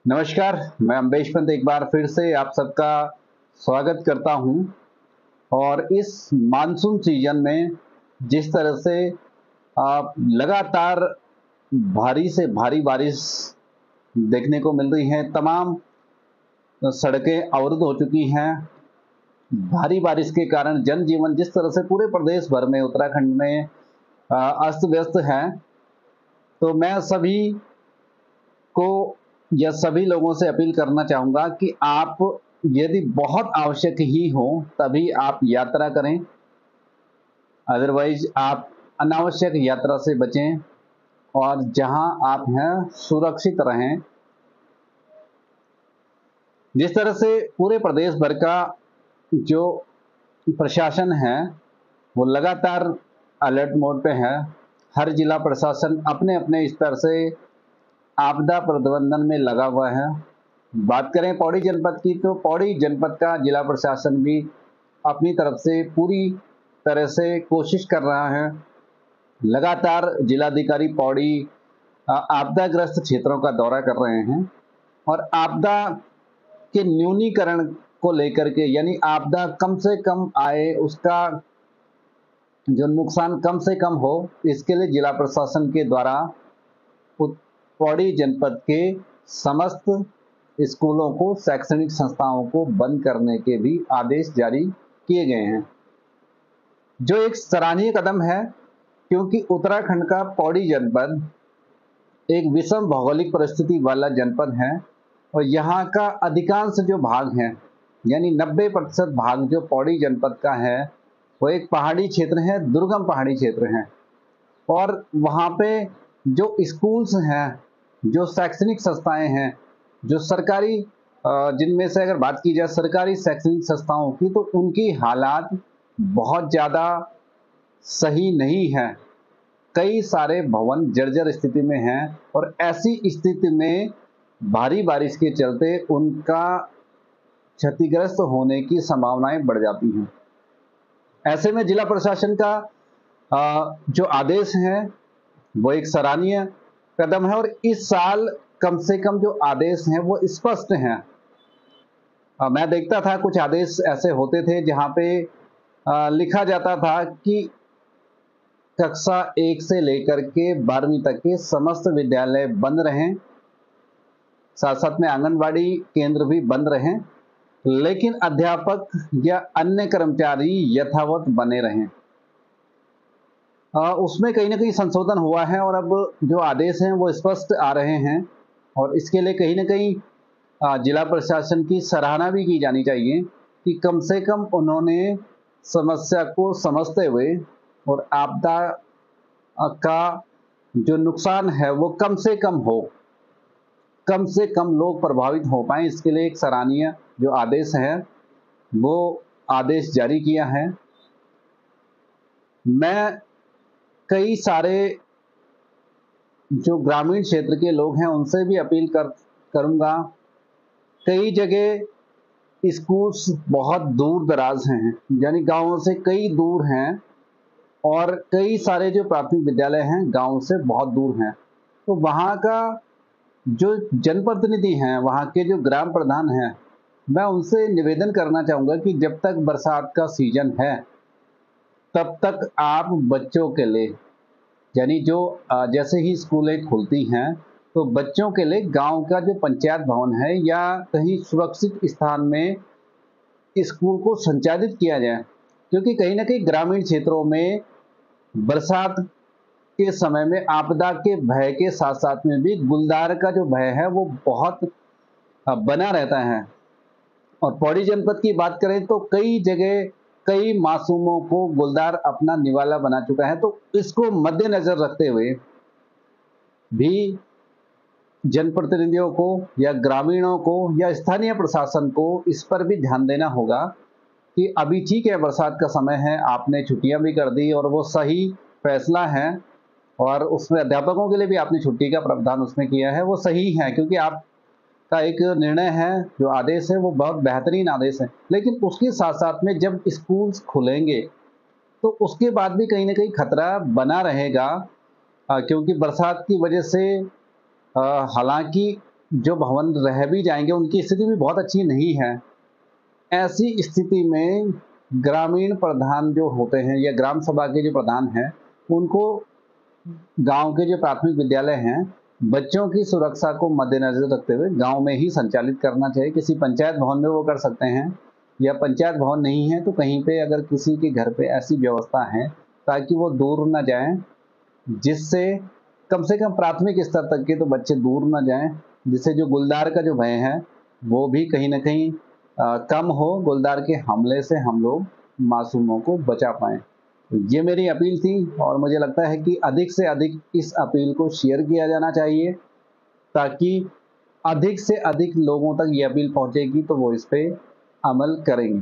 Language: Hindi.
नमस्कार, मैं अम्बेश पंत एक बार फिर से आप सबका स्वागत करता हूं। और इस मानसून सीजन में जिस तरह से लगातार भारी से भारी बारिश देखने को मिल रही है, तमाम सड़कें अवरुद्ध हो चुकी हैं। भारी बारिश के कारण जनजीवन जिस तरह से पूरे प्रदेश भर में, उत्तराखंड में अस्त व्यस्त है, तो मैं सभी को या सभी लोगों से अपील करना चाहूँगा कि आप यदि बहुत आवश्यक ही हो तभी आप यात्रा करें, अदरवाइज आप अनावश्यक यात्रा से बचें और जहां आप हैं सुरक्षित रहें। जिस तरह से पूरे प्रदेश भर का जो प्रशासन है वो लगातार अलर्ट मोड पे है। हर जिला प्रशासन अपने अपने स्तर से आपदा प्रबंधन में लगा हुआ है। बात करें पौड़ी जनपद की, तो पौड़ी जनपद का जिला प्रशासन भी अपनी तरफ से पूरी तरह से कोशिश कर रहा है। लगातार जिलाधिकारी पौड़ी आपदाग्रस्त क्षेत्रों का दौरा कर रहे हैं और आपदा के न्यूनीकरण को लेकर के, यानी आपदा कम से कम आए, उसका जो नुकसान कम से कम हो, इसके लिए जिला प्रशासन के द्वारा पौड़ी जनपद के समस्त स्कूलों को, शैक्षणिक संस्थाओं को बंद करने के भी आदेश जारी किए गए हैं, जो एक सराहनीय कदम है। क्योंकि उत्तराखंड का पौड़ी जनपद एक विषम भौगोलिक परिस्थिति वाला जनपद है और यहाँ का अधिकांश जो भाग है, यानी 90% भाग जो पौड़ी जनपद का है, वो एक पहाड़ी क्षेत्र है, दुर्गम पहाड़ी क्षेत्र है। और वहाँ पे जो स्कूल्स हैं, जो शैक्षणिक संस्थाएं हैं, जो सरकारी, जिनमें से अगर बात की जाए सरकारी शैक्षणिक संस्थाओं की, तो उनकी हालात बहुत ज़्यादा सही नहीं है। कई सारे भवन जर्जर स्थिति में हैं और ऐसी स्थिति में भारी बारिश के चलते उनका क्षतिग्रस्त होने की संभावनाएं बढ़ जाती हैं। ऐसे में जिला प्रशासन का जो आदेश है वो एक सराहनीय कदम है और इस साल कम से कम जो आदेश हैं वो स्पष्ट हैं। मैं देखता था कुछ आदेश ऐसे होते थे जहां पे लिखा जाता था कि कक्षा 1 से लेकर के 12वीं तक के समस्त विद्यालय बंद रहें, साथ साथ में आंगनबाड़ी केंद्र भी बंद रहें, लेकिन अध्यापक या अन्य कर्मचारी यथावत बने रहें। उसमें कहीं ना कहीं संशोधन हुआ है और अब जो आदेश हैं वो स्पष्ट आ रहे हैं और इसके लिए कहीं ना कहीं जिला प्रशासन की सराहना भी की जानी चाहिए कि कम से कम उन्होंने समस्या को समझते हुए और आपदा का जो नुकसान है वो कम से कम हो, कम से कम लोग प्रभावित हो पाए, इसके लिए एक सराहनीय जो आदेश है वो आदेश जारी किया है। मैं कई सारे जो ग्रामीण क्षेत्र के लोग हैं उनसे भी अपील करूंगा। कई जगह स्कूल्स बहुत दूर दराज हैं, यानी गांवों से कई दूर हैं और कई सारे जो प्राथमिक विद्यालय हैं गांव से बहुत दूर हैं। तो वहाँ का जो जनप्रतिनिधि हैं, वहाँ के जो ग्राम प्रधान हैं, मैं उनसे निवेदन करना चाहूँगा कि जब तक बरसात का सीजन है तब तक आप बच्चों के लिए, यानी जो जैसे ही स्कूलें खुलती हैं तो बच्चों के लिए गांव का जो पंचायत भवन है या कहीं सुरक्षित स्थान में स्कूल को संचालित किया जाए। क्योंकि कहीं ना कहीं ग्रामीण क्षेत्रों में बरसात के समय में आपदा के भय के साथ साथ में भी गुलदार का जो भय है वो बहुत बना रहता है। और पौड़ी जनपद की बात करें तो कई जगह कई मासूमों को गुलदार अपना निवाला बना चुका है। तो इसको मद्देनजर रखते हुए भी जनप्रतिनिधियों को या ग्रामीणों को या स्थानीय प्रशासन को इस पर भी ध्यान देना होगा कि अभी ठीक है, बरसात का समय है, आपने छुट्टियां भी कर दी और वो सही फैसला है और उसमें अध्यापकों के लिए भी आपने छुट्टी का प्रावधान उसमें किया है, वो सही है क्योंकि आपका एक निर्णय है, जो आदेश है वो बहुत बेहतरीन आदेश है। लेकिन उसके साथ साथ में जब स्कूल्स खुलेंगे तो उसके बाद भी कहीं ना कहीं खतरा बना रहेगा, क्योंकि बरसात की वजह से हालांकि जो भवन रह भी जाएंगे उनकी स्थिति भी बहुत अच्छी नहीं है। ऐसी स्थिति में ग्रामीण प्रधान जो होते हैं या ग्राम सभा के जो प्रधान हैं, उनको गांव के जो प्राथमिक विद्यालय हैं, बच्चों की सुरक्षा को मद्देनजर रखते हुए गांव में ही संचालित करना चाहिए। किसी पंचायत भवन में वो कर सकते हैं, या पंचायत भवन नहीं है तो कहीं पे अगर किसी के घर पे ऐसी व्यवस्था है ताकि वो दूर ना जाएं, जिससे कम से कम प्राथमिक स्तर तक के तो बच्चे दूर ना जाएं, जिससे जो गुलदार का जो भय है वो भी कहीं ना कहीं कम हो, गुलदार के हमले से हम लोग मासूमों को बचा पाएं। तो ये मेरी अपील थी और मुझे लगता है कि अधिक से अधिक इस अपील को शेयर किया जाना चाहिए, ताकि अधिक से अधिक लोगों तक ये अपील पहुंचेगी तो वो इस पे अमल करेंगे।